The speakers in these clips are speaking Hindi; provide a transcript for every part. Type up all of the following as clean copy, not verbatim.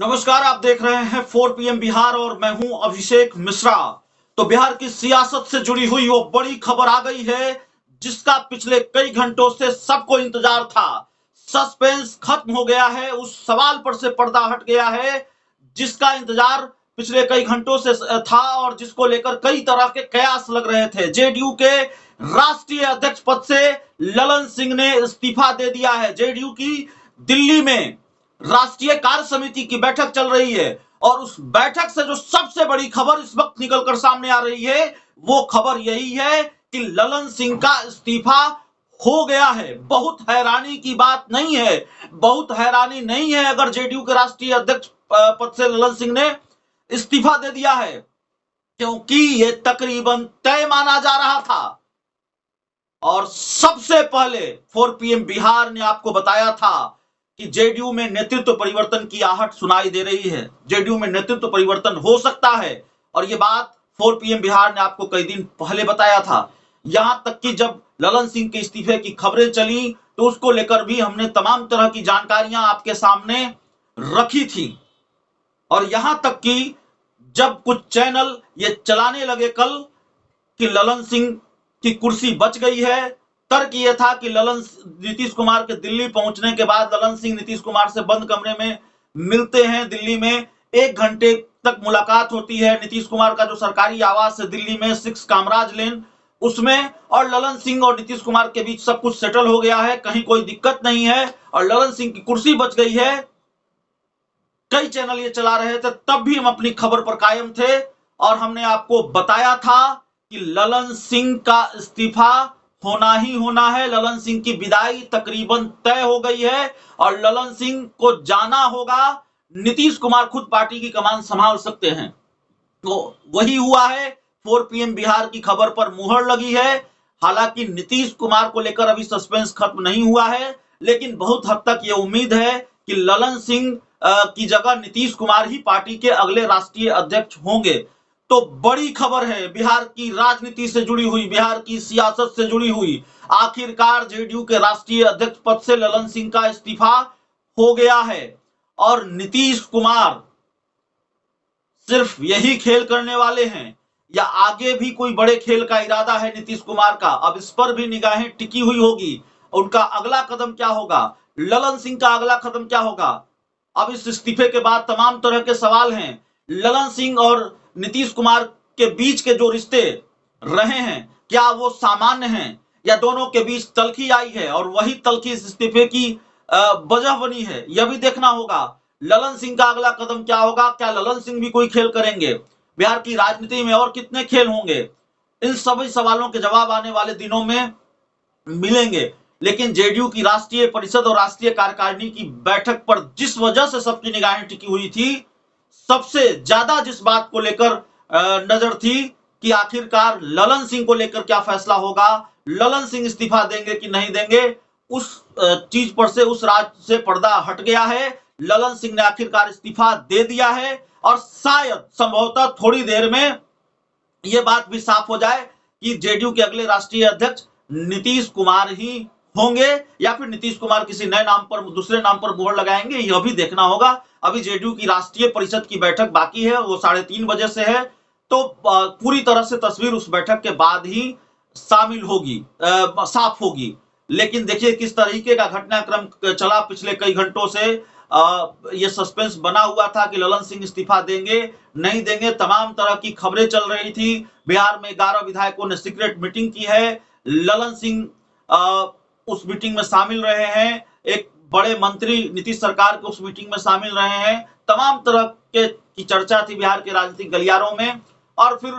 नमस्कार, आप देख रहे हैं 4 PM बिहार और मैं हूं अभिषेक मिश्रा। तो बिहार की सियासत से जुड़ी हुई वो बड़ी खबर आ गई है जिसका पिछले कई घंटों से सबको इंतजार था। सस्पेंस खत्म हो गया है, उस सवाल पर से पर्दा हट गया है जिसका इंतजार पिछले कई घंटों से था और जिसको लेकर कई तरह के कयास लग रहे थे। जेडीयू के राष्ट्रीय अध्यक्ष पद से ललन सिंह ने इस्तीफा दे दिया है। जेडीयू की दिल्ली में राष्ट्रीय कार्य समिति की बैठक चल रही है और उस बैठक से जो सबसे बड़ी खबर इस वक्त निकलकर सामने आ रही है वो खबर यही है कि ललन सिंह का इस्तीफा हो गया है। बहुत हैरानी की बात नहीं है, बहुत हैरानी नहीं है अगर जेडीयू के राष्ट्रीय अध्यक्ष पद से ललन सिंह ने इस्तीफा दे दिया है, क्योंकि ये तकरीबन तय माना जा रहा था। और सबसे पहले 4 PM बिहार ने आपको बताया था कि जेडीयू में नेतृत्व परिवर्तन की आहट सुनाई दे रही है, जेडीयू में नेतृत्व परिवर्तन हो सकता है। और यह बात 4 PM बिहार ने आपको कई दिन पहले बताया था। यहां तक कि जब ललन सिंह के इस्तीफे की खबरें चली तो उसको लेकर भी हमने तमाम तरह की जानकारियां आपके सामने रखी थी। और यहां तक कि जब कुछ चैनल ये चलाने लगे कल कि ललन सिंह की कुर्सी बच गई है, तर्क यह था कि नीतीश कुमार के दिल्ली पहुंचने के बाद ललन सिंह नीतीश कुमार से बंद कमरे में मिलते हैं। दिल्ली में 1 घंटे तक मुलाकात होती है। नीतीश कुमार का जो सरकारी आवास है दिल्ली में 6 कामराज लेन, उसमें और ललन सिंह और नीतीश कुमार के बीच सब कुछ सेटल हो गया है, कहीं कोई दिक्कत नहीं है और ललन सिंह की कुर्सी बच गई है। कई चैनल ये चला रहे थे, तब भी हम अपनी खबर पर कायम थे और हमने आपको बताया था कि ललन सिंह का इस्तीफा होना ही होना है। ललन सिंह की विदाई तकरीबन तय हो गई है और ललन सिंह को जाना होगा। नीतीश कुमार खुद पार्टी की कमान संभाल सकते हैं। तो वही हुआ है। 4 PM बिहार की खबर पर मुहर लगी है। हालांकि नीतीश कुमार को लेकर अभी सस्पेंस खत्म नहीं हुआ है, लेकिन बहुत हद तक यह उम्मीद है कि ललन सिंह की जगह नीतीश कुमार ही पार्टी के अगले राष्ट्रीय अध्यक्ष होंगे। तो बड़ी खबर है बिहार की राजनीति से जुड़ी हुई, बिहार की सियासत से जुड़ी हुई। आखिरकार जेडीयू के राष्ट्रीय अध्यक्ष पद से ललन सिंह का इस्तीफा हो गया है और नीतीश कुमार सिर्फ यही खेल करने वाले हैं या आगे भी कोई बड़े खेल का इरादा है नीतीश कुमार का? अब इस पर भी निगाहें टिकी हुई होगी। उनका अगला कदम क्या होगा, ललन सिंह का अगला कदम क्या होगा? अब इस इस्तीफे के बाद तमाम तरह के सवाल हैं। ललन सिंह और नीतीश कुमार के बीच के जो रिश्ते रहे हैं, क्या वो सामान्य हैं या दोनों के बीच तल्खी आई है और वही तल्खी इस इस्तीफे की वजह बनी है? यह भी देखना होगा। ललन सिंह का अगला कदम क्या होगा? क्या ललन सिंह भी कोई खेल करेंगे? बिहार की राजनीति में और कितने खेल होंगे? इन सभी सवालों के जवाब आने वाले दिनों में मिलेंगे। लेकिन जेडीयू की राष्ट्रीय परिषद और राष्ट्रीय कार्यकारिणी की बैठक पर जिस वजह से सबकी निगाहें टिकी हुई थी, सबसे ज्यादा जिस बात को लेकर नजर थी कि आखिरकार ललन सिंह को लेकर क्या फैसला होगा, ललन सिंह इस्तीफा देंगे कि नहीं देंगे, उस चीज पर से, उस राज से पर्दा हट गया है। ललन सिंह ने आखिरकार इस्तीफा दे दिया है और शायद संभवतः थोड़ी देर में यह बात भी साफ हो जाए कि जेडीयू के अगले राष्ट्रीय अध्यक्ष नीतीश कुमार ही होंगे या फिर नीतीश कुमार किसी नए नाम पर, दूसरे नाम पर मुहर लगाएंगे। यह भी देखना होगा। अभी जेडीयू की राष्ट्रीय परिषद की बैठक बाकी है, वो 3:30 बजे से है, तो पूरी तरह से तस्वीर उस बैठक के बाद ही शामिल होगी, साफ होगी। लेकिन देखिए किस तरीके का घटनाक्रम चला पिछले कई घंटों से। ये सस्पेंस बना हुआ था कि ललन सिंह इस्तीफा देंगे नहीं देंगे, तमाम तरह की खबरें चल रही थी। बिहार में 11 विधायकों ने सीक्रेट मीटिंग की है। ललन सिंह उस मीटिंग में शामिल रहे हैं, एक बड़े मंत्री नीतीश सरकार के उस मीटिंग में शामिल रहे हैं। तमाम तरह की चर्चा थी बिहार के राजनीतिक गलियारों में और फिर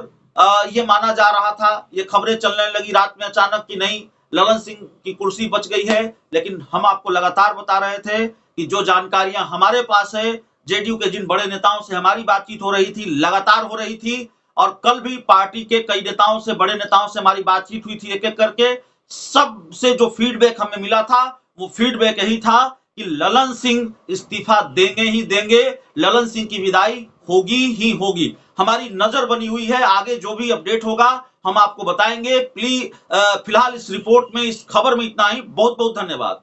ये माना जा रहा था, ये खबरें चलने लगी रात में अचानक कि नहीं, ललन सिंह की कुर्सी बच गई है। लेकिन हम आपको लगातार बता रहे थे कि जो जानकारियां हमारे पास है, जेडीयू के जिन बड़े नेताओं से हमारी बातचीत हो रही थी, लगातार हो रही थी और कल भी पार्टी के कई नेताओं से, बड़े नेताओं से हमारी बातचीत हुई थी। एक एक करके सबसे जो फीडबैक हमें मिला था वो फीडबैक यही था कि ललन सिंह इस्तीफा देंगे ही देंगे, ललन सिंह की विदाई होगी ही होगी। हमारी नजर बनी हुई है, आगे जो भी अपडेट होगा हम आपको बताएंगे। प्लीज फिलहाल इस रिपोर्ट में, इस खबर में इतना ही। बहुत बहुत धन्यवाद।